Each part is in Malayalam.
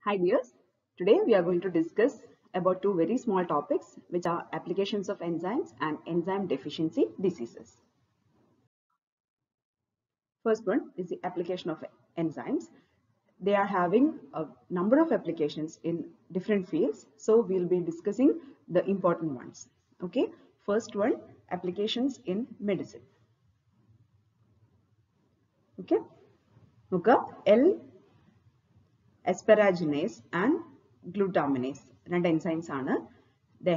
Hi dears, today we are going to discuss about two very small topics which are applications of enzymes and enzyme deficiency diseases. First one is the application of enzymes. They are having a number of applications in different fields, so we'll be discussing the important ones. Okay, first one, applications in medicine. Okay, look up L asparaginase and glutaminase. രണ്ട് enzymes ആണ്. They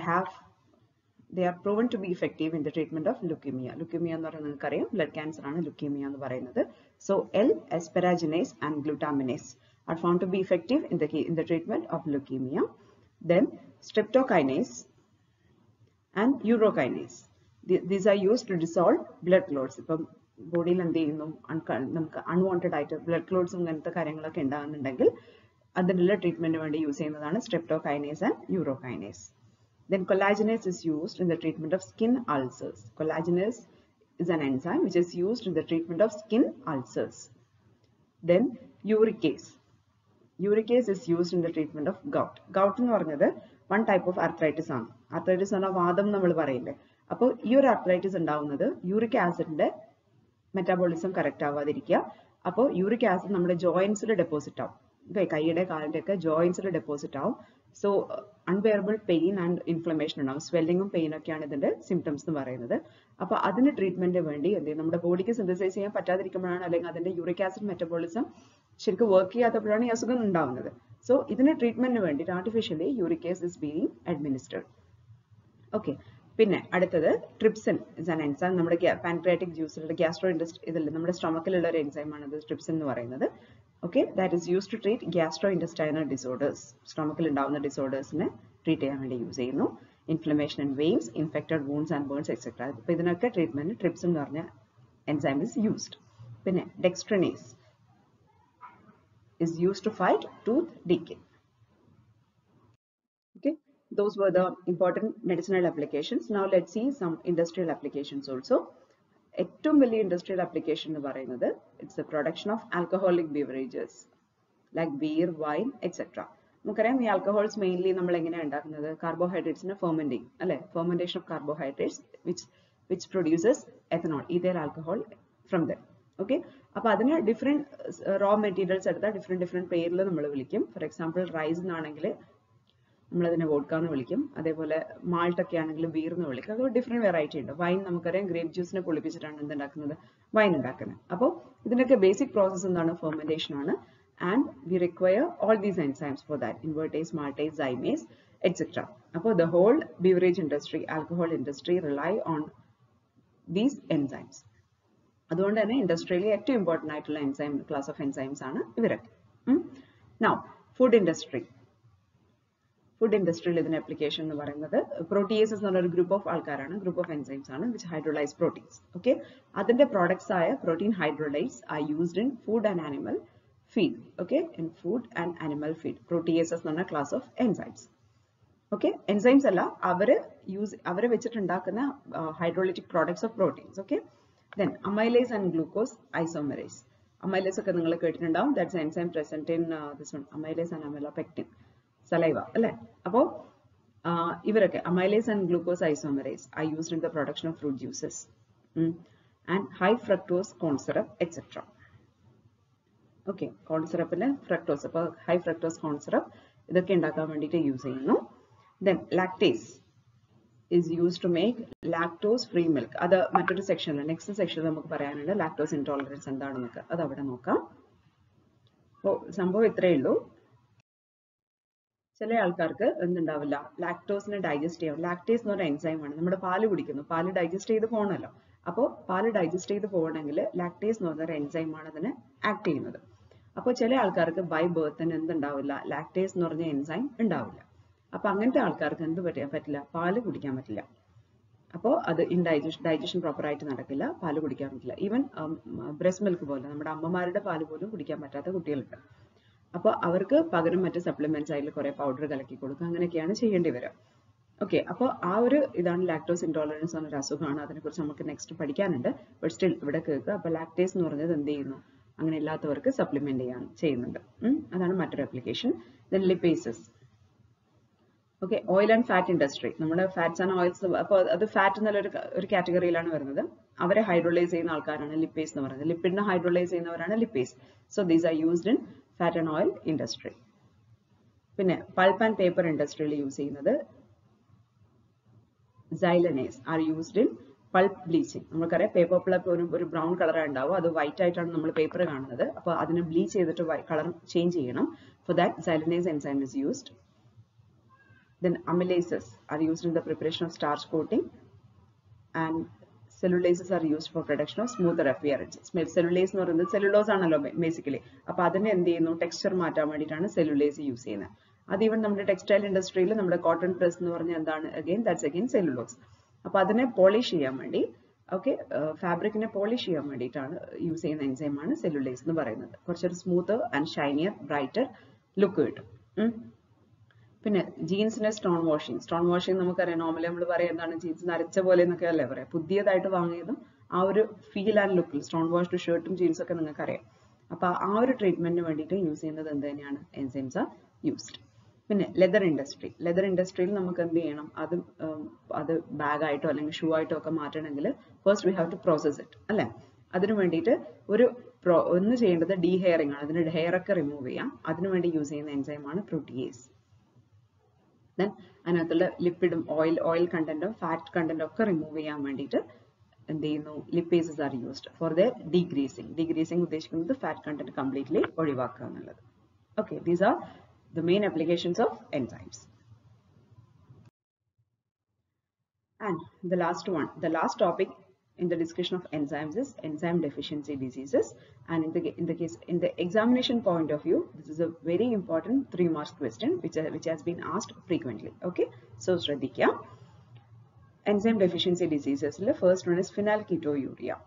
are proven to be effective in the treatment of leukemia. Leukemia എന്ന് പറയുന്നത് നിങ്ങൾക്കറിയാം, blood cancer ആണ് leukemia എന്ന് പറയുന്നത്. So L asparaginase and glutaminase are found to be effective in the treatment of leukemia. Then streptokinase and urokinase. These are used to dissolve blood clots. ഇപ്പം ബോഡിയിൽ എന്ത് ചെയ്യുന്നു, നമുക്ക് അൺവാണ്ടഡ് ആയിട്ട് ബ്ലഡ് ക്ലോട്ട്സും അങ്ങനത്തെ കാര്യങ്ങളൊക്കെ ഉണ്ടാകുന്നുണ്ടെങ്കിൽ അതിനുള്ള ട്രീറ്റ്മെന്റിന് വേണ്ടി യൂസ് ചെയ്യുന്നതാണ് streptokinase and urokinase. Then collagenase is used in the treatment of skin ulcers. Collagenase is an enzyme which is used in the treatment of skin ulcers. Then uricase. Uricase is used in the treatment of gout. Gout എന്ന് പറഞ്ഞത് one type of arthritis ആണ്. Arthritis എന്ന വാദം നമ്മൾ പറയില്ലേ. അപ്പോൾ ഈ ഒരു arthritis ഉണ്ടാവുന്നത് യൂറിക് ആസിഡിന്റെ മെറ്റാബോളിസം കറക്റ്റ് ആവാതിരിക്കുക. അപ്പോൾ യൂറിക് ആസിഡ് നമ്മുടെ ജോയിന്റ്സിൽ ഡെപ്പോസിറ്റ് ആവും. കൈയുടെ കാലിന്റെ ഒക്കെ ജോയിന്റ്സിൽ ഡെപ്പോസിറ്റ് ആവും. So unbearable pain and inflammation ഉണ്ടാവും. സ്വെല്ലിങ്ങും പെയിനും ഒക്കെയാണ് ഇതിന്റെ സിംറ്റംസ് എന്ന് പറയുന്നത്. അപ്പൊ അതിന് ട്രീറ്റ്മെന്റിന് വേണ്ടി എന്ത് ചെയ്യും, നമ്മുടെ ബോഡിക്ക് സിന്തസൈസ് ചെയ്യാൻ പറ്റാതിരിക്കുമ്പോഴാണ്, അല്ലെങ്കിൽ അതിന്റെ യൂറിക് ആസിഡ് മെറ്റബോളിസം ശരിക്കും വർക്ക് ചെയ്യാത്തപ്പോഴാണ് ഈ അസുഖം ഉണ്ടാവുന്നത്. സോ ഇതിന് ട്രീറ്റ്മെന്റിന് വേണ്ടി artificially യൂറിക്കേസ് is being administered. Okay, പിന്നെ അടുത്തത് ട്രിപ്സിൻ ഇസ് ആൻ എൻസൈം. നമ്മുടെ പാൻക്രിയാറ്റിക് ജ്യൂസിലുള്ള ഗ്യാസ്ട്രോ ഇതിൽ നമ്മുടെ സ്റ്റൊമക്കിലുള്ള ഒരു എൻസൈം ആണ് ഇത് ട്രിപ്സിൻ എന്ന് പറയുന്നത്. Okay, that is used to treat gastrointestinal disorders. Stomach ഉണ്ടാവുന്ന ഡിസോർഡേഴ്സിനെ ട്രീറ്റ് ചെയ്യാൻ വേണ്ടി യൂസ് ചെയ്യുന്നു. Inflammation in veins, infected wounds and burns etcetera. അപ്പോൾ ഇതിനൊക്കെ ട്രീറ്റ്മെന്റ് ട്രിപ്സിൻ എന്ന് പറഞ്ഞ എൻസൈം ഇസ് യൂസ്ഡ്. പിന്നെ ഡെക്സ്ട്രനേസ് is used to fight tooth decay. Okay, those were the important medicinal applications. Now let's see some industrial applications also. ഏറ്റവും വലിയ ഇൻഡസ്ട്രിയൽ ആപ്ലിക്കേഷൻ എന്ന് പറയുന്നത് it's the production of alcoholic beverages like beer, wine etcetera. നമുക്കറിയാം ഈ ആൽക്കഹോൾസ് മെയിൻലി നമ്മൾ എങ്ങനെയാണ് ഉണ്ടാക്കുന്നത്, കാർബോഹൈഡ്രേറ്റ്സിനെ ഫെർമെന്റിങ് അല്ലെ, fermentation of carbohydrates which produces ethanol, ethyl alcohol from them. Okay, അപ്പൊ അതിന് ഡിഫറെന്റ് റോ മെറ്റീരിയൽസ് എടുത്താൽ ഡിഫറെന്റ് പേരിൽ നമ്മൾ വിളിക്കും. ഫോർ എക്സാമ്പിൾ റൈസ് എന്നാണെങ്കിൽ നമ്മളതിനെ വോഡ്ക എന്ന് വിളിക്കും. അതേപോലെ മാൾട്ട് ഒക്കെ ആണെങ്കിൽ ബീർ എന്ന് വിളിക്കും. അത് ഡിഫറെന്റ് വെറൈറ്റി ഉണ്ട്. വൈൻ നമുക്കറിയാം, ഗ്രേപ്പ് ജ്യൂസിനെ പൊളിപ്പിച്ചിട്ടാണ് എന്തുണ്ടാക്കുന്നത്, വൈൻ ഉണ്ടാക്കുന്നത്. അപ്പോൾ ഇതിനൊക്കെ ബേസിക് പ്രോസസ് എന്താണ്, ഫെർമെന്റേഷൻ ആണ്. And we require all these enzymes for that, invertase, maltase, zymase etcetera. അപ്പോൾ the whole beverage industry, alcohol industry rely on these enzymes. അതുകൊണ്ട് തന്നെ ഇൻഡസ്ട്രിയിലെ ഏറ്റവും ഇമ്പോർട്ടന്റ് ആയിട്ടുള്ള എൻസൈം ക്ലാസ് ഓഫ് എൻസൈംസ് ആണ് ഇവരൊക്കെ. Now food industry. ഫുഡ് ഇൻഡസ്ട്രിയിൽ ഇതിന് ആപ്ലിക്കേഷൻ എന്ന് പറയുന്നത് പ്രോട്ടിയേസസ് എന്ന് പറഞ്ഞ ഒരു ഗ്രൂപ്പ് ഓഫ് ആൾക്കാരാണ്, ഗ്രൂപ്പ് ഓഫ് എൻസൈംസ് ആണ് വിച്ച് ഹൈഡ്രോലൈസ് പ്രോട്ടീൻസ്. ഓക്കെ, അതിന്റെ പ്രോഡക്ട്സ് ആയ protein hydrolyse are used in food and animal feed. Okay, in food and animal feed proteases എന്ന് പറഞ്ഞ class of enzymes. Okay, enzymes അല്ല, അവരെ വെച്ചിട്ടുണ്ടാക്കുന്ന hydrolytic products of proteins. Okay, then amylase and glucose isomerase. Amylase ഒക്കെ നിങ്ങൾ കേട്ടിട്ടുണ്ടാവും. That's enzyme present in this one, amylase and amylopectin, saliva അല്ലെ. അപ്പോൾ ഇവരൊക്കെ amylase and glucose isomerase are used in the production of fruit juices and high fructose corn syrup etcetera. Okay, corn സിറപ്പിന് ഫ്രക്ടോസ്, അപ്പോൾ ഹൈ ഫ്രക്ടോസ് കോൺ സിറപ്പ് ഇതൊക്കെ ഉണ്ടാക്കാൻ വേണ്ടിയിട്ട് യൂസ് ചെയ്യുന്നു. Then lactase is used to make lactose free milk. അത് മറ്റൊരു സെക്ഷനിൽ, നെക്സ്റ്റ് സെക്ഷനിൽ നമുക്ക് പറയാനുണ്ട് ലാക്ടോസ് ഇൻടോളറൻസ് എന്താണെന്നൊക്കെ, അത് അവിടെ നോക്കാം. അപ്പോൾ സംഭവം ഇത്രയേ ഉള്ളൂ. ചില ആൾക്കാർക്ക് എന്തുണ്ടാവില്ല, ലാക്ടോസിനെ ഡൈജസ്റ്റ് ചെയ്യാം. ലാക്ടേസ് എന്ന് പറഞ്ഞ എൻസൈം ആണ്, നമ്മുടെ പാല് കുടിക്കുന്നു, പാല് ഡൈജസ്റ്റ് ചെയ്ത് പോകണമല്ലോ. അപ്പോൾ പാല് ഡൈജസ്റ്റ് ചെയ്ത് പോകണമെങ്കിൽ ലാക്ടേസ് എന്ന് പറഞ്ഞ എൻസൈം ആണ് അതിനെ ആക്ട് ചെയ്യുന്നത്. അപ്പോൾ ചില ആൾക്കാർക്ക് ബൈ ബർത്തിന് എന്തുണ്ടാവില്ല, ലാക്ടേസ് എന്ന് പറഞ്ഞ എൻസൈം ഉണ്ടാവില്ല. അപ്പൊ അങ്ങനത്തെ ആൾക്കാർക്ക് എന്ത് പറ്റില്ല, പാല് കുടിക്കാൻ പറ്റില്ല. അപ്പോൾ അത് ഡൈജഷൻ പ്രോപ്പർ ആയിട്ട് നടക്കില്ല, പാല് കുടിക്കാൻ പറ്റില്ല. ഈവൻ ബ്രസ്റ്റ് മിൽക്ക് പോലെ നമ്മുടെ അമ്മമാരുടെ പാല് പോലും കുടിക്കാൻ പറ്റാത്ത കുട്ടികളുണ്ട്. അപ്പോൾ അവർക്ക് പകരം മറ്റ് സപ്ലിമെന്റ്സ് അതിൽ കുറെ പൗഡർ കലക്കി കൊടുക്കുക, അങ്ങനെയൊക്കെയാണ് ചെയ്യേണ്ടി വരിക. ഓക്കെ, അപ്പോൾ ആ ഒരു ഇതാണ് ലാക്ടോസ് ഇൻടോളറൻസ് എന്നൊരു അസുഖമാണ്. അതിനെക്കുറിച്ച് നമുക്ക് നെക്സ്റ്റ് പഠിക്കാനുണ്ട്. ബട്ട് സ്റ്റിൽ ഇവിടെ കേൾക്കുക. അപ്പോൾ ലാക്ടേസ് എന്ന് പറഞ്ഞത് എന്ത് ചെയ്യുന്നു, അങ്ങനെ ഇല്ലാത്തവർക്ക് സപ്ലിമെന്റ് ചെയ്യുന്നുണ്ട്. അതാണ് മറ്റൊരു application. Then lipases. Okay, oil and fat industry. നമ്മുടെ ഫാറ്റ്സ് ആൻഡ് ഓയിൽസ്, അപ്പോൾ അത് ഫാറ്റ് എന്നുള്ള ഒരു കാറ്റഗറിയിലാണ് വരുന്നത്. അവരെ ഹൈഡ്രോളൈസ് ചെയ്യുന്ന ആൾക്കാരാണ് ലിപ്പേസ് എന്ന് പറയുന്നത്. ലിപ്പിഡിനെ ഹൈഡ്രോളൈസ് ചെയ്യുന്നവരാണ് lipase. So these are used in fat and oil industry. പിന്നെ പൾപ്പ് ആൻഡ് പേപ്പർ ഇൻഡസ്ട്രിയിൽ യൂസ് ചെയ്യുന്നത് xylanase are used in pulp bleaching. നമുക്കറിയാം പേപ്പർ പൾപ്പ് ഒരു ബ്രൗൺ കളർ ഉണ്ടാവും, അത് വൈറ്റ് ആയിട്ടാണ് നമ്മൾ പേപ്പർ കാണുന്നത്. അപ്പോൾ അതിനെ ബ്ലീച്ച് ചെയ്തിട്ട് കളർ ചേഞ്ച് ചെയ്യണം. For that xylanase enzyme is used. Then amylases are used in the preparation of starch coating, and cellulases are used for production of smoother appearance. Cellulase എന്ന് പറയുന്നത് സെല്ലുലോസ് ആണല്ലോ ബേസിക്കലി. അപ്പോൾ അതിനെ എന്ത് ചെയ്യുന്നു, ടെക്സ്ചർ മാറ്റാൻ വേണ്ടിയിട്ടാണ് സെല്ലുലേസ് യൂസ് ചെയ്യുന്നത്. അത് ഈവൻ നമ്മുടെ ടെക്സ്റ്റൈൽ ഇൻഡസ്ട്രിയിൽ നമ്മുടെ കോട്ടൺ പ്രസ് എന്ന് പറഞ്ഞാൽ എന്താണ്, ദാറ്റ്സ് അഗൈൻ സെല്ലുലോസ്. അപ്പോൾ അതിനെ പോളിഷ് ചെയ്യാൻ വേണ്ടി, ഓക്കെ, ഫാബ്രിക്കിനെ പോളിഷ് ചെയ്യാൻ വേണ്ടിയിട്ടാണ് യൂസ് ചെയ്യുന്ന എൻസൈമാണ് സെല്ലുലേസ് എന്ന് പറയുന്നത്. കുറച്ചൊരു സ്മൂത്ത് ആൻഡ് ഷൈനിയർ ബ്രൈറ്റർ ലുക്ക് കിട്ടും. പിന്നെ ജീൻസിന്റെ സ്റ്റോൺ വാഷിംഗ് നമുക്കറിയാം. നോർമലി നമ്മൾ പറയാം എന്താണ്, ജീൻസ് നരച്ച പോലെ എന്നൊക്കെ അല്ലേ പറയാം. പുതിയതായിട്ട് വാങ്ങിയതും ആ ഒരു ഫീൽ ആൻഡ് ലുക്കിൽ സ്റ്റോൺ വാഷ്ഡ് ഷർട്ടും ജീൻസും ഒക്കെ നിങ്ങൾക്ക് അറിയാം. അപ്പോൾ ആ ഒരു ട്രീറ്റ്മെന്റിന് വേണ്ടിയിട്ട് യൂസ് ചെയ്യുന്നത് എന്ത് തന്നെയാണ്, എൻസൈംസ് ആർ യൂസ്ഡ്. പിന്നെ ലെതർ ഇൻഡസ്ട്രിയിൽ നമുക്ക് എന്ത് ചെയ്യണം, അത് ബാഗായിട്ടോ അല്ലെങ്കിൽ ഷൂ ആയിട്ടോ ഒക്കെ മാറ്റണമെങ്കിൽ first we have to process it അല്ലേ. അതിനു വേണ്ടിയിട്ട് ഒന്ന് ചെയ്യേണ്ടത് ഡീഹെയറിംഗ് ആണ്. അതിന്റെ ഹെയർ ഒക്കെ റിമൂവ് ചെയ്യാം. അതിനുവേണ്ടി യൂസ് ചെയ്യുന്ന എൻസൈമാണ് പ്രോട്ടിയേസ്. ദെൻ അതിനകത്തുള്ള ലിപ്പിഡും ഓയിൽ കണ്ടന്റും ഫാറ്റ് കണ്ടന്റും ഒക്കെ റിമൂവ് ചെയ്യാൻ വേണ്ടിയിട്ട് എന്ത് ചെയ്യുന്നു, lipases are used for the degreasing ഉദ്ദേശിക്കുന്നത് ഫാറ്റ് കണ്ടന്റ് കംപ്ലീറ്റ്ലി ഒഴിവാക്കുക എന്നുള്ളത്. Okay, these are the main applications of enzymes. And the last topic in the discussion of enzymes is enzyme deficiency diseases. And in the examination point of view, this is a very important 3 marks question which has been asked frequently. Okay, so shraddhikya. Enzyme deficiency diseases, the first one is phenylketonuria.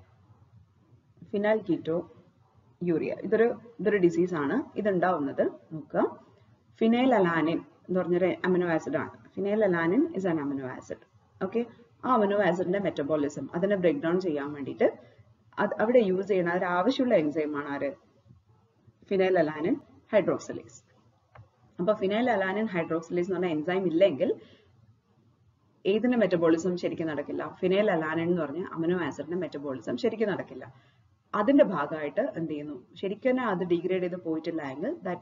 ഇതൊരു ഡിസീസ് ആണ്. ഇതുണ്ടാവുന്നത് നോക്കുക, ഫിനൈലലാനിൻ എന്ന് പറഞ്ഞൊരു അമിനോ ആസിഡ് ആണ്. Phenylalanine is an amino acid. Okay, ആ അമിനോ ആസിഡിന്റെ മെറ്റബോളിസം, അതിനെ ബ്രേക്ക് ഡൗൺ ചെയ്യാൻ വേണ്ടിയിട്ട് അവിടെ യൂസ് ചെയ്യുന്ന ഒരു ആവശ്യമുള്ള എൻസൈമാണ് ആര്, ഫിനൈലലാനിൻ ഹൈഡ്രോക്സിലേസ്. അപ്പോൾ ഫിനൈലലാനിൻ ഹൈഡ്രോക്സിലേസ് എന്ന് പറഞ്ഞ എൻസൈം ഇല്ലെങ്കിൽ ഏതിന്റെ മെറ്റബോളിസം ശരിക്കും നടക്കില്ല, ഫിനൈലലാനിൻ എന്ന് പറഞ്ഞ അമിനോ ആസിഡിന്റെ മെറ്റബോളിസം ശരിക്കും നടക്കില്ല. അതിന്റെ ഭാഗമായിട്ട് എന്ത് ചെയ്യുന്നു, ശരിക്കും അത് ഡീഗ്രേഡ് ചെയ്ത് പോയിട്ടില്ല എങ്കിൽ that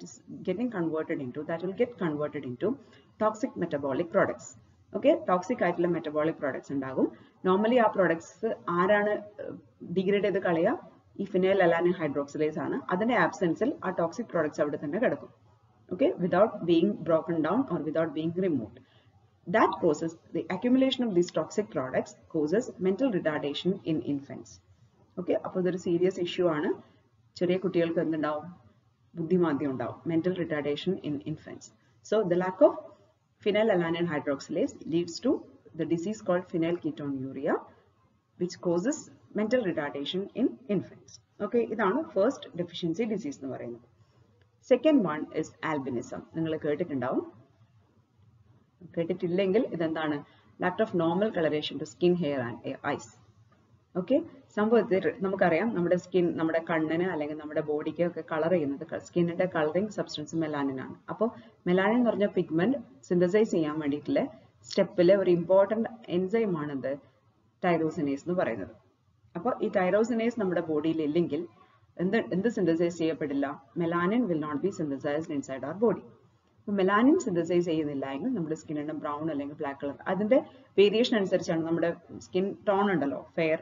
will get converted into toxic metabolic products. Okay, toxic ആയിട്ടുള്ള മെറ്റബോളിക് പ്രോഡക്ട്സ് ഉണ്ടാകും. നോർമലി ആ പ്രോഡക്ട്സ് ആരാണ് ഡീഗ്രേഡ് ചെയ്ത് കളയുക, ഈ ഫിനൈലലാനിൻ ഹൈഡ്രോക്സിലേസ് ആണ്. അതിന്റെ ആബ്സെൻസിൽ ആ ടോക്സിക് പ്രോഡക്ട്സ് അവിടെ തന്നെ കിടക്കും. Okay, without being broken down or without being removed. That causes the accumulation of these toxic products causes mental retardation in infants. Okay, അപ്പോൾ ഇതൊരു സീരിയസ് ഇഷ്യൂ ആണ്. ചെറിയ കുട്ടികൾക്ക് എന്തുണ്ടാവും, ബുദ്ധിമാന്ദ്യം ഉണ്ടാവും, mental retardation in infants. So the lack of phenylalanine hydroxylase leads to the disease called phenylketonuria, which causes mental retardation in infants. Okay, ഇതാണ് first deficiency disease എന്ന് പറയുന്നത്. Second one is albinism. നിങ്ങൾ കേട്ടിട്ടുണ്ടാവും. കേട്ടിട്ടില്ലെങ്കിൽ ഇതെന്താണ്, lack of normal coloration to skin, hair and eyes. Okay, സംഭവത്തിൽ നമുക്കറിയാം നമ്മുടെ സ്കിൻ, നമ്മുടെ കണ്ണിന് അല്ലെങ്കിൽ നമ്മുടെ ബോഡിക്ക് ഒക്കെ കളർ ചെയ്യുന്നത് സ്കിന്നിന്റെ കളറിംഗ് സബ്സ്റ്റൻസ് മെലാനിൻ ആണ്. അപ്പോൾ മെലാനിൻ എന്ന് പറഞ്ഞ പിഗ്മെന്റ് സിന്തസൈസ് ചെയ്യാൻ വേണ്ടിയിട്ടുള്ള സ്റ്റെപ്പിലെ ഒരു ഇമ്പോർട്ടന്റ് എൻസൈം ആണിത് ടൈറോസിനേസ് എന്ന് പറയുന്നത്. അപ്പോൾ ഈ ടൈറോസിനേസ് നമ്മുടെ ബോഡിയിൽ ഇല്ലെങ്കിൽ എന്ത് സിന്തസൈസ് ചെയ്യപ്പെടില്ല, melanin will not be synthesized inside our body. അപ്പോൾ മെലാനിൻ സിന്തസൈസ് ചെയ്യുന്നില്ല എങ്കിൽ നമ്മുടെ സ്കിന്നിന്റെ ബ്രൗൺ അല്ലെങ്കിൽ ബ്ലാക്ക് കളർ, അതിന്റെ വേരിയേഷൻ അനുസരിച്ചാണ് നമ്മുടെ സ്കിൻ ടോൺ ഉണ്ടല്ലോ, ഫെയർ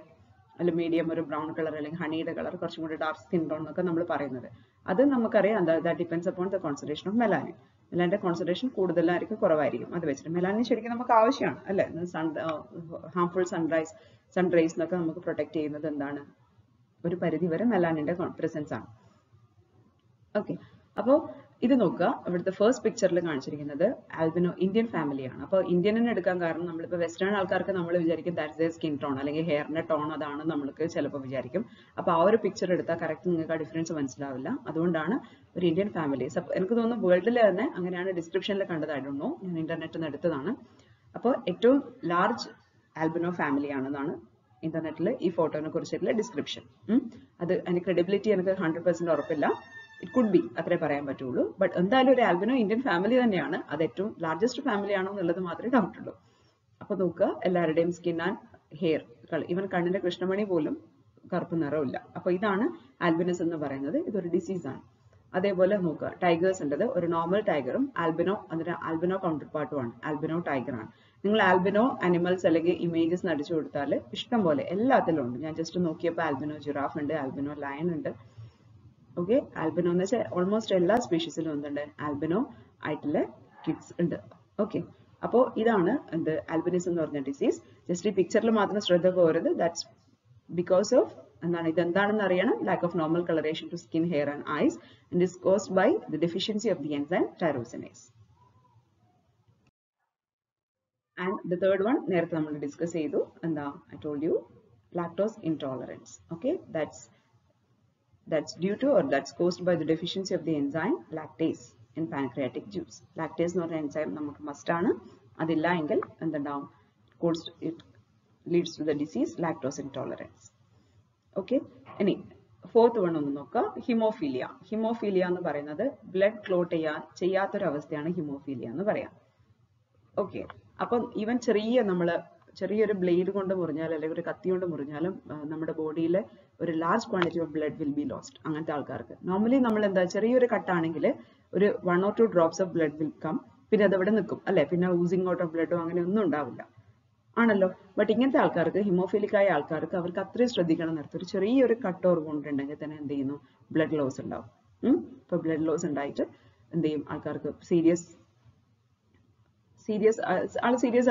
അല്ല മീഡിയം, ഒരു ബ്രൗൺ കളർ അല്ലെങ്കിൽ ഹണിയുടെ കളർ, കുറച്ചും കൂടി ഡാർക്ക് സ്കിൻ ടോൺ എന്നൊക്കെ നമ്മൾ പറയുന്നത്. അത് നമുക്കറിയാം, that depends upon the concentration of melanin. മെലാനിന്റെ കോൺസെൻട്രേഷൻ കൂടുതലായിരിക്കും കുറവായിരിക്കും. അത് വെച്ചിട്ട് മെലാനിൻ ശരിക്കും നമുക്ക് ആവശ്യമാണ് അല്ലെ. ഹാംഫുൾ സൺറൈസ് എന്നൊക്കെ നമുക്ക് പ്രൊട്ടക്ട് ചെയ്യുന്നത് എന്താണ്, ഒരു പരിധി വരെ മെലാനിന്റെ പ്രസൻസ് ആണ്. ഓക്കെ, അപ്പോൾ ഇത് നോക്കുക, ഇവിടുത്തെ ഫസ്റ്റ് പിക്ചറിൽ കാണിച്ചിരിക്കുന്നത് ആൽബിനോ ഇന്ത്യൻ ഫാമിലിയാണ്. അപ്പോൾ ഇന്ത്യനെ എടുക്കാൻ കാരണം നമ്മളിപ്പോൾ വെസ്റ്റേൺ ആൾക്കാർക്ക് നമ്മൾ വിചാരിക്കും ദാറ്റ്സ് ദ സ്കിൻ ടോൺ അല്ലെങ്കിൽ ഹെയറിന്റെ ടോൺ അതാണ് നമ്മൾക്ക് ചിലപ്പോൾ വിചാരിക്കും. അപ്പോൾ ആ ഒരു പിക്ചർ എടുത്താൽ കറക്റ്റ് നിങ്ങൾക്ക് ആ ഡിഫറൻസ് മനസ്സിലാവില്ല. അതുകൊണ്ടാണ് ഒരു ഇന്ത്യൻ ഫാമിലി. എനിക്ക് തോന്നുന്നു വേൾഡിൽ തന്നെ അങ്ങനെയാണ് ഡിസ്ക്രിപ്ഷനിൽ കണ്ടതായിരുന്നു, ഞാൻ ഇന്റർനെറ്റിൽ നിന്ന് എടുത്തതാണ്. അപ്പോൾ ഏറ്റവും ലാർജ് ആൽബിനോ ഫാമിലി ആണെന്നാണ് ഇന്റർനെറ്റിൽ ഈ ഫോട്ടോനെ കുറിച്ചിട്ടുള്ള ഡിസ്ക്രിപ്ഷൻ. അത് അതിന്റെ ക്രെഡിബിലിറ്റി എനിക്ക് 100% ഉറപ്പില്ല. ഇറ്റ് കുഡ് ബി, അത്രേ പറയാൻ പറ്റുള്ളൂ. ബട്ട് എന്തായാലും ഒരു ആൽബിനോ ഇന്ത്യൻ ഫാമിലി തന്നെയാണ്. അത് ഏറ്റവും ലാർജസ്റ്റ് ഫാമിലി ആണോ എന്നുള്ളത് മാത്രമേ ഡൗട്ട് ഉള്ളൂ. അപ്പൊ നോക്കുക, എല്ലാവരുടെയും സ്കിൻ ആൻഡ് ഹെയർ, ഈവൻ കണ്ണിന്റെ കൃഷ്ണമണി പോലും കറുപ്പ് നിറമില്ല. അപ്പൊ ഇതാണ് ആൽബിനസ് എന്ന് പറയുന്നത്. ഇതൊരു ഡിസീസ് ആണ്. അതേപോലെ നോക്കുക, ടൈഗേഴ്സ് ഉണ്ടത് ഒരു നോർമൽ ടൈഗറും ആൽബിനോ, അതിന്റെ ആൽബിനോ കൗണ്ടർ പാർട്ടുമാണ്, ആൽബിനോ ടൈഗർ ആണ്. നിങ്ങൾ ആൽബിനോ അനിമൽസ് അല്ലെങ്കിൽ ഇമേജസ് അടിച്ചു കൊടുത്താൽ ഇഷ്ടം പോലെ എല്ലാത്തിലും ഉണ്ട്. ഞാൻ ജസ്റ്റ് നോക്കിയപ്പോൾ ആൽബിനോ ജിറാഫ് ഉണ്ട്, ആൽബിനോ ലയൺ ഉണ്ട്. ഓക്കെ, ആൽബിനോ എന്ന് വെച്ചാൽ ഓൾമോസ്റ്റ് എല്ലാ സ്പീഷീസിലും എന്തുണ്ട്, ആൽബിനോ ആയിട്ടുള്ള കിഡ്സ് ഉണ്ട്. ഓക്കെ, അപ്പോൾ ഇതാണ് എന്ത് ആൽബിനിസം എന്ന് പറഞ്ഞ ഡിസീസ്. ജസ്റ്റ് ഈ പിക്ചറിൽ മാത്രം ശ്രദ്ധ പോകരുത്. ദാറ്റ്സ് ബിക്കോസ് ഓഫ് എന്താണ്, ഇതെന്താണെന്ന് അറിയണം, lack of normal colouration to skin, hair and eyes, and is caused by the deficiency of the enzyme tyrosinase. And the third one നേരത്തെ നമ്മൾ ഡിസ്കസ് ചെയ്തു, എന്താ, I told you, lactose intolerance. Okay, that's due to or that's caused by the deficiency of the enzyme lactase in pancreatic juice. Lactase എന്ന് പറഞ്ഞ enzyme നമുക്ക് must ആണ്. അതില്ല എങ്കിൽ എന്തുണ്ടാവും, it leads to the disease lactose intolerance. Okay, ഇനി ഫോർത്ത് വൺ ഒന്ന് നോക്കുക, ഹിമോഫീലിയ. ഹിമോഫീലിയ എന്ന് പറയുന്നത് ബ്ലഡ് ക്ലോട്ട് ചെയ്യാത്തൊരവസ്ഥയാണ് ഹിമോഫീലിയ എന്ന് പറയാം. ഓക്കെ, അപ്പം ഈവൻ ചെറിയൊരു ബ്ലേഡ് കൊണ്ട് മുറിഞ്ഞാൽ അല്ലെങ്കിൽ ഒരു കത്തി കൊണ്ട് മുറിഞ്ഞാലും നമ്മുടെ ബോഡിയിൽ ഒരു large quantity of blood will be lost. അങ്ങനത്തെ ആൾക്കാർക്ക് നോർമലി നമ്മൾ എന്താ, ചെറിയൊരു കട്ടാണെങ്കിൽ ഒരു 1 or 2 drops of blood will come, പിന്നെ അതവിടെ നിൽക്കും അല്ലെ, പിന്നെ ഊസിങ് ഔട്ട് ഓഫ് ബ്ലഡോ അങ്ങനെ ഒന്നും ഉണ്ടാവില്ല ആണല്ലോ. ബട്ട് ഇങ്ങനത്തെ ആൾക്കാർക്ക്, ഹിമോഫിലിക്കായ ആൾക്കാർക്ക്, അവർക്ക് അത്രയും ശ്രദ്ധിക്കണം നിർത്തും. ഒരു ചെറിയൊരു കട്ട് ഓർ വൂണ്ട് ഉണ്ടെങ്കിൽ തന്നെ എന്ത് ചെയ്യുന്നു, ബ്ലഡ് ലോസ് ഉണ്ടാവും. ഇപ്പൊ ബ്ലഡ് ലോസ് ഉണ്ടായിട്ട് എന്ത് ചെയ്യും, ആൾക്കാർക്ക് സീരിയസ്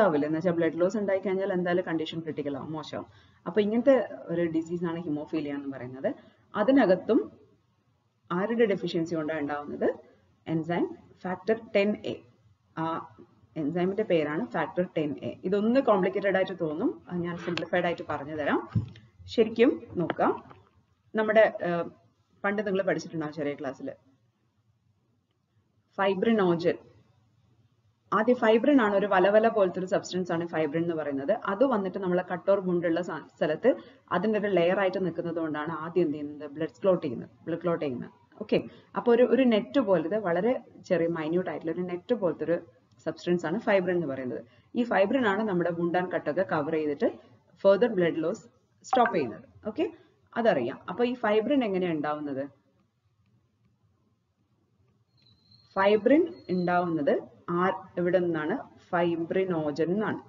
ആവില്ല. എന്ന് വെച്ചാൽ ബ്ലഡ് ലോസ് ഉണ്ടായി കഴിഞ്ഞാൽ എന്തായാലും കണ്ടീഷൻ ക്രിട്ടിക്കൽ ആവും, മോശമാവും. അപ്പൊ ഇങ്ങനത്തെ ഒരു ഡിസീസാണ് ഹിമോഫീലിയ എന്ന് പറയുന്നത്. അതിനകത്തും ആരുടെ ഡെഫിഷ്യൻസി കൊണ്ടാണ് ഉണ്ടാവുന്നത്, എൻസൈം ഫാക്ടർ 10A. ആ എൻസൈമിന്റെ പേരാണ് ഫാക്ടർ 10A. ഇതൊന്ന് കോംപ്ലിക്കേറ്റഡ് ആയിട്ട് തോന്നും, ഞാൻ സിംപ്ലിഫൈഡ് ആയിട്ട് പറഞ്ഞു തരാം. ശരിക്കും നോക്കാം, നമ്മുടെ പണ്ട് നിങ്ങൾ പഠിച്ചിട്ടുണ്ടാവും ചെറിയ ക്ലാസ്സിൽ, ഫൈബ്രിനോജൻ. ആദ്യം ഫൈബ്രിൻ ആണ്, ഒരു വലവല പോലത്തെ ഒരു സബ്സ്റ്റൻസ് ആണ് ഫൈബ്രിൻ എന്ന് പറയുന്നത്. അത് വന്നിട്ട് നമ്മളെ കട്ടോർ ഗുണ്ടുള്ള സ്ഥലത്ത് അതിൻ്റെ ഒരു ലെയർ ആയിട്ട് നിൽക്കുന്നത് കൊണ്ടാണ് ആദ്യം എന്ത് ചെയ്യുന്നത്, ബ്ലഡ് ക്ലോട്ട് ചെയ്യുന്നത്. ഓക്കെ, അപ്പൊ ഒരു നെറ്റ് പോലത്തെ വളരെ ചെറിയ മൈന്യൂട്ട് ആയിട്ടുള്ള ഒരു നെറ്റ് പോലത്തെ ഒരു സബ്സ്റ്റൻസ് ആണ് ഫൈബ്രിൻ എന്ന് പറയുന്നത്. ഈ ഫൈബ്രിൻ ആണ് നമ്മുടെ ഗുണ്ടാൻ കട്ടൊക്കെ കവർ ചെയ്തിട്ട് ഫെർദർ ബ്ലഡ് ലോസ് സ്റ്റോപ്പ് ചെയ്യുന്നത്. ഓക്കെ, അതറിയാം. അപ്പൊ ഈ ഫൈബ്രിൻ എങ്ങനെയാണ് ഉണ്ടാവുന്നത്, ഫൈബ്രിൻ ഉണ്ടാവുന്നത് എവിടെ നിന്നാണ്, ഫൈബ്രിനോജൻ എന്നാണ്.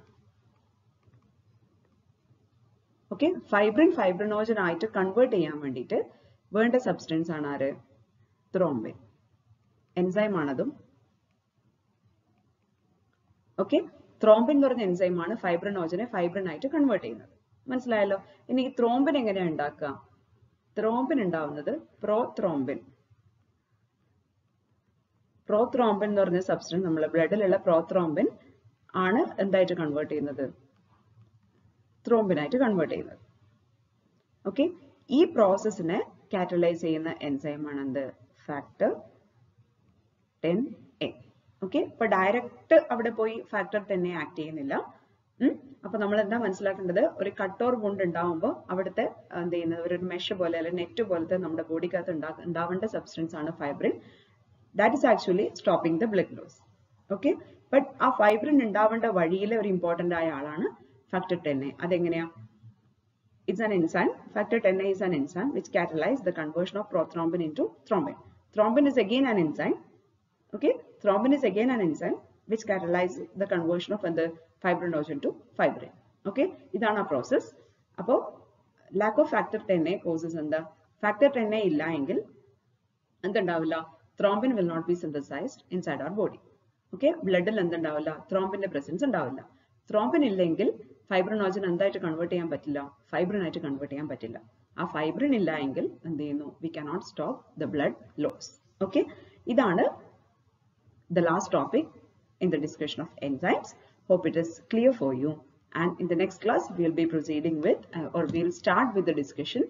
ഓക്കെ, ഫൈബ്രിനോജൻ ആയിട്ട് കൺവേർട്ട് ചെയ്യാൻ വേണ്ടിയിട്ട് വേണ്ട സബ്സ്റ്റൻസ് ആണ് ആര്, ത്രോംബിൻ. എൻസൈം ആണതും. ഓക്കെ, ത്രോംബിൻ എന്ന് പറഞ്ഞ എൻസൈം ആണ് ഫൈബ്രിനോജനെ ഫൈബ്രിൻ ആയിട്ട് കൺവേർട്ട് ചെയ്യുന്നത്. മനസ്സിലായല്ലോ. ഇനി ഈ ത്രോംബിൻ എങ്ങനെയാണ് ഉണ്ടാക്കുക, ത്രോംബിൻ ഉണ്ടാവുന്നത് പ്രോത്രോംബിൻ. പ്രോത്രോംബിൻ എന്ന് പറഞ്ഞ സബ്സ്റ്റൻസ് നമ്മുടെ ബ്ലഡിലുള്ള പ്രോത്രോംബിൻ ആണ് എന്തായിട്ട് കൺവേർട്ട് ചെയ്യുന്നത്, ത്രോംബിനായിട്ട് കൺവേർട്ട് ചെയ്യുന്നത്. ഓക്കെ, ഈ പ്രോസസ്സിനെ കാറ്റലൈസ് ചെയ്യുന്ന എൻസൈമാണ് എന്ത്, ഫാക്ടർ 10A. ഓക്കെ, ഇപ്പൊ ഡയറക്റ്റ് അവിടെ പോയി ഫാക്ടർ 10A ആക്ട് ചെയ്യുന്നില്ല. അപ്പൊ നമ്മൾ എന്താ മനസ്സിലാക്കേണ്ടത്, ഒരു കട്ടോർ വുണ്ട് ഉണ്ടാവുമ്പോൾ അവിടുത്തെ എന്ത് ചെയ്യുന്നത്, ഒരു മെഷ് പോലെ അല്ലെങ്കിൽ നെറ്റ് പോലത്തെ നമ്മുടെ ബോഡിക്കകത്ത് ഉണ്ടാവേണ്ട സബ്സ്റ്റൻസ് ആണ് fibrin. That is actually stopping the blood loss. Okay, but ആ ഫൈബ്രിൻ ഉണ്ടാവേണ്ട വഴിയിലെ ഒരു ഇമ്പോർട്ടന്റ് ആയ ആളാണ് ഫാക്ടർ 10A. അതെങ്ങനെയാ, it's an enzyme. Factor 10A is an enzyme which catalyzes the conversion of prothrombin into thrombin. Thrombin is again an enzyme. Okay, thrombin is again an enzyme which catalyzes the conversion of the fibrinogen to fibrin. Okay, ഇതാണ് ആ പ്രോസസ്. അപ്പോൾ lack of factor 10A causes എന്താ, factor 10A ഇല്ല എങ്കിൽ എന്തുണ്ടാവില്ല, thrombin will not be synthesized inside our body. Okay, bloodil എന്തുണ്ടാവില്ല, thrombinന്റെ presence ഉണ്ടാവില്ല. thrombin ഇല്ലെങ്കിൽ ഫൈബ്രിനോജൻ എന്തായിട്ട് കൺവേർട്ട് ചെയ്യാൻ പറ്റില്ല, ഫൈബ്രിൻ ആയിട്ട് കൺവേർട്ട് ചെയ്യാൻ പറ്റില്ല. ആ ഫൈബ്രിൻ ഇല്ല എങ്കിൽ എന്ത് ചെയ്യുന്നു, we cannot stop the blood loss. Okay, ഇതാണ് the last topic in the discussion of enzymes. Hope it is clear for you. And in the next class we will be proceeding with or we will start with the discussion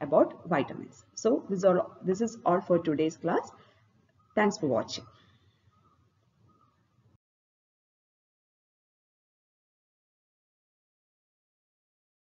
about vitamins. So this is all for today's class. Thanks for watching.